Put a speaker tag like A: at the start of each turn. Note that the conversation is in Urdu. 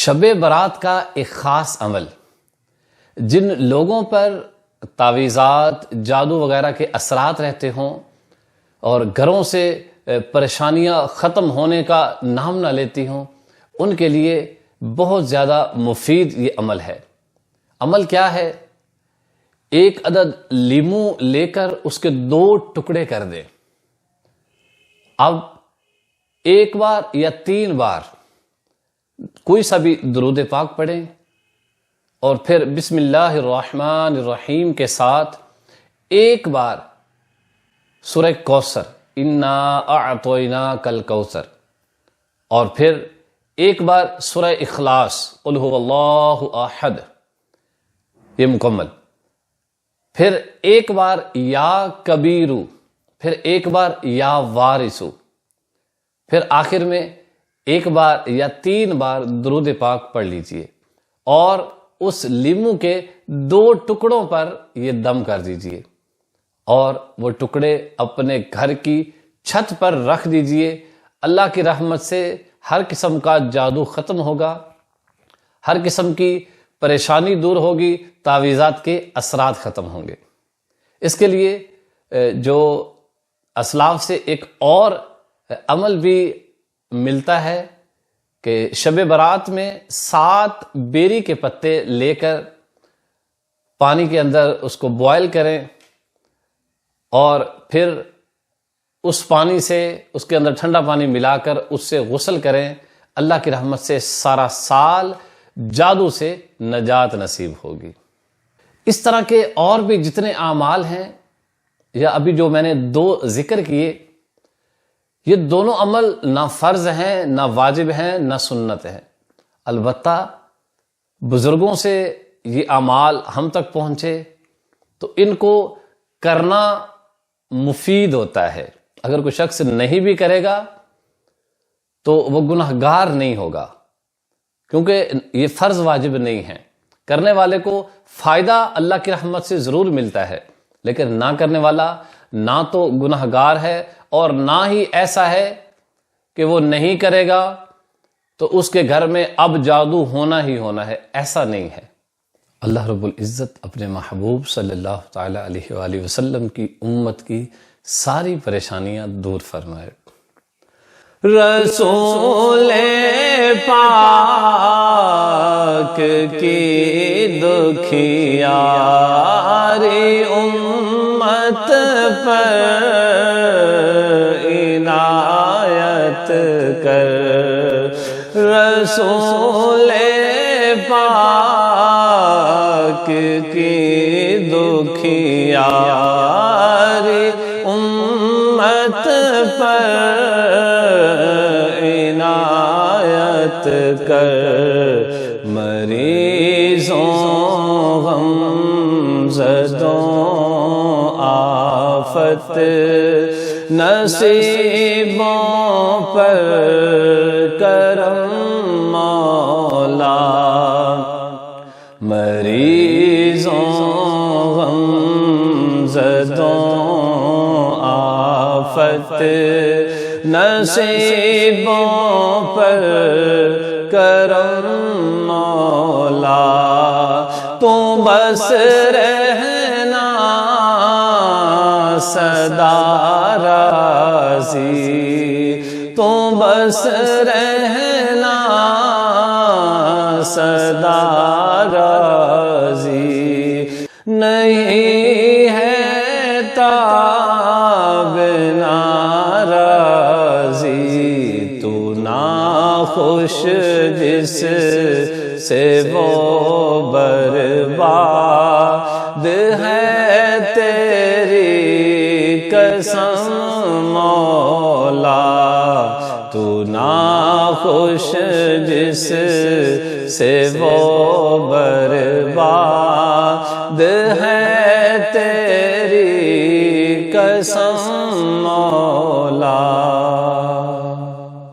A: شب برات کا ایک خاص عمل جن لوگوں پر تعویذات جادو وغیرہ کے اثرات رہتے ہوں اور گھروں سے پریشانیاں ختم ہونے کا نام نہ لیتی ہوں، ان کے لیے بہت زیادہ مفید یہ عمل ہے۔ عمل کیا ہے؟ ایک عدد لیمو لے کر اس کے 2 ٹکڑے کر دیں۔ اب ایک بار یا 3 بار کوئی سا بھی درود پاک پڑھیں اور پھر بسم اللہ الرحمن الرحیم کے ساتھ ایک بار سورہ کوثر انا اعطیناک الکوثر اور پھر ایک بار سورہ اخلاص قل هو اللہ احد، یہ مکمل، پھر ایک بار یا کبیرو، پھر ایک بار یا وارثو، پھر آخر میں ایک بار یا 3 بار درود پاک پڑھ لیجئے اور اس لیمو کے 2 ٹکڑوں پر یہ دم کر دیجئے اور وہ ٹکڑے اپنے گھر کی چھت پر رکھ دیجئے۔ اللہ کی رحمت سے ہر قسم کا جادو ختم ہوگا، ہر قسم کی پریشانی دور ہوگی، تعویذات کے اثرات ختم ہوں گے۔ اس کے لیے جو اسلاف سے ایک اور عمل بھی ملتا ہے کہ شب برات میں 7 بیری کے پتے لے کر پانی کے اندر اس کو بوائل کریں اور پھر اس پانی سے اس کے اندر ٹھنڈا پانی ملا کر اس سے غسل کریں۔ اللہ کی رحمت سے سارا سال جادو سے نجات نصیب ہوگی۔ اس طرح کے اور بھی جتنے اعمال ہیں یا ابھی جو میں نے 2 ذکر کیے، یہ دونوں عمل نہ فرض ہیں، نہ واجب ہیں، نہ سنت ہیں۔ البتہ بزرگوں سے یہ اعمال ہم تک پہنچے تو ان کو کرنا مفید ہوتا ہے۔ اگر کوئی شخص نہیں بھی کرے گا تو وہ گنہگار نہیں ہوگا، کیونکہ یہ فرض واجب نہیں ہے۔ کرنے والے کو فائدہ اللہ کی رحمت سے ضرور ملتا ہے، لیکن نہ کرنے والا نہ تو گنہگار ہے اور نہ ہی ایسا ہے کہ وہ نہیں کرے گا تو اس کے گھر میں اب جادو ہونا ہی ہونا ہے، ایسا نہیں ہے۔ اللہ رب العزت اپنے محبوب صلی اللہ تعالی علیہ وآلہ وسلم کی امت کی ساری پریشانیاں دور فرمائے۔
B: رسول پاک کی دکھیاری امت پر عنایت کر، رسول پاک کی دکھیاری امت پر عنایت کر، مریضوں غم زدوں آفت نصیبوں پر کرم مولا، مریضوں غم زدوں آفت نصیبوں پر کرم مولا، تو بس رہنا سدا راضی، تو بس رہنا سدا راضی، نہیں ہے تاب ناراضی، تو ناخوش جس سے وہ برباد ہے تیری قسم مولا، تو ناخوش جس سے وہ برباد ہے تیری قسم مولا۔